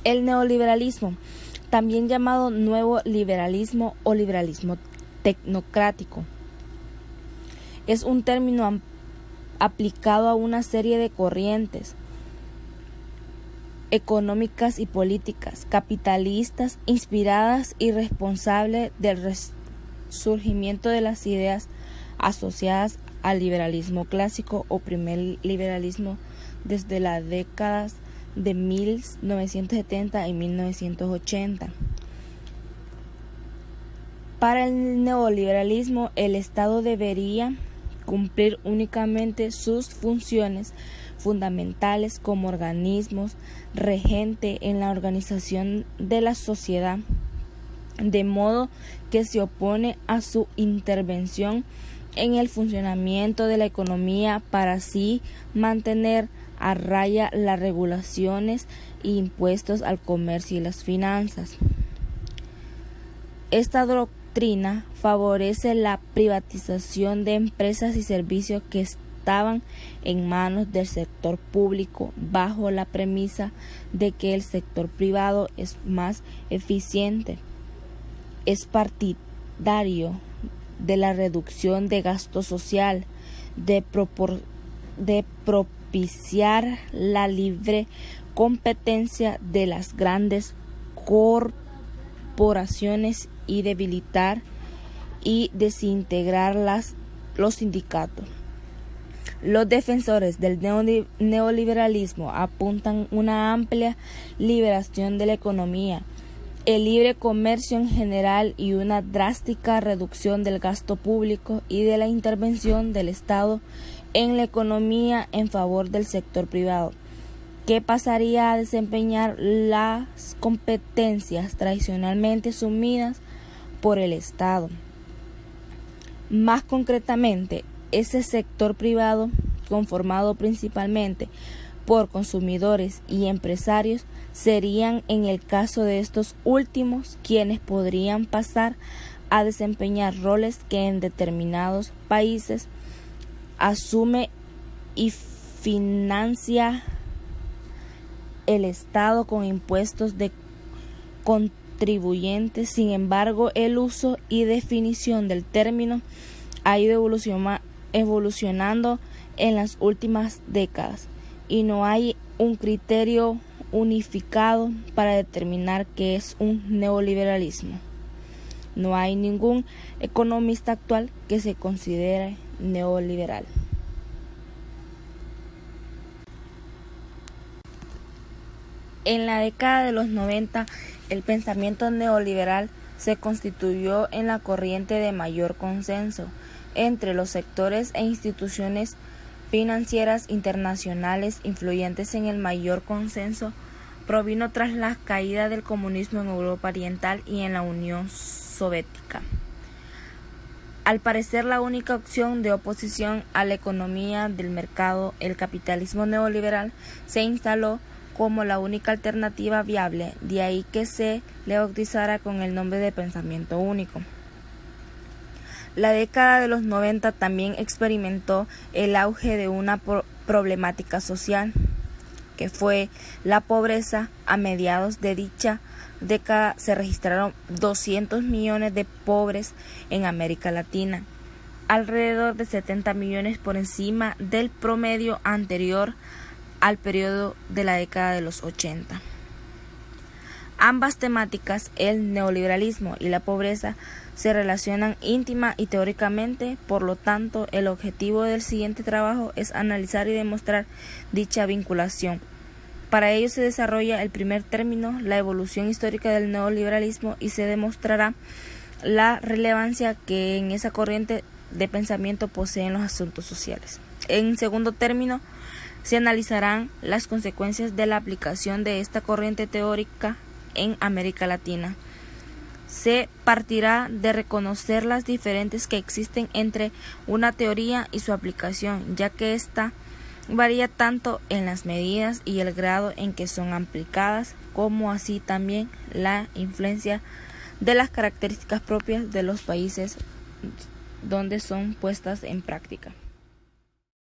El neoliberalismo, también llamado nuevo liberalismo o liberalismo tecnocrático, es un término aplicado a una serie de corrientes económicas y políticas capitalistas inspiradas y responsables del resurgimiento de las ideas asociadas al liberalismo clásico o primer liberalismo desde las décadas de 1970 y 1980. Para el neoliberalismo, el Estado debería cumplir únicamente sus funciones fundamentales como organismos regente en la organización de la sociedad, de modo que se opone a su intervención en el funcionamiento de la economía para así mantener a raya las regulaciones e impuestos al comercio y las finanzas. Esta doctrina favorece la privatización de empresas y servicios que estaban en manos del sector público bajo la premisa de que el sector privado es más eficiente. Es partidario de la reducción de gasto social, de propiciar la libre competencia de las grandes corporaciones y debilitar y desintegrar los sindicatos. Los defensores del neoliberalismo apuntan una amplia liberación de la economía, el libre comercio en general y una drástica reducción del gasto público y de la intervención del Estado en la economía en favor del sector privado, que pasaría a desempeñar las competencias tradicionalmente asumidas por el Estado. Más concretamente, ese sector privado, conformado principalmente por consumidores y empresarios, serían en el caso de estos últimos quienes podrían pasar a desempeñar roles que en determinados países asume y financia el Estado con impuestos de contribuyentes. Sin embargo, el uso y definición del término ha ido evolucionando en las últimas décadas y no hay un criterio unificado para determinar qué es un neoliberalismo. No hay ningún economista actual que se considere neoliberal. En la década de los 90, el pensamiento neoliberal se constituyó en la corriente de mayor consenso entre los sectores e instituciones financieras internacionales influyentes. En el mayor consenso provino tras la caída del comunismo en Europa Oriental y en la Unión Soviética. Al parecer la única opción de oposición a la economía del mercado, el capitalismo neoliberal, se instaló como la única alternativa viable, de ahí que se le bautizara con el nombre de pensamiento único. La década de los 90 también experimentó el auge de una problemática social, que fue la pobreza. A mediados de dicha década se registraron 200 millones de pobres en América Latina, alrededor de 70 millones por encima del promedio anterior al periodo de la década de los 80. Ambas temáticas, el neoliberalismo y la pobreza, se relacionan íntima y teóricamente. Por lo tanto, el objetivo del siguiente trabajo es analizar y demostrar dicha vinculación. Para ello se desarrolla el primer término, la evolución histórica del neoliberalismo, y se demostrará la relevancia que en esa corriente de pensamiento poseen los asuntos sociales. En segundo término, se analizarán las consecuencias de la aplicación de esta corriente teórica en América Latina. Se partirá de reconocer las diferencias que existen entre una teoría y su aplicación, ya que ésta varía tanto en las medidas y el grado en que son aplicadas, como así también la influencia de las características propias de los países donde son puestas en práctica.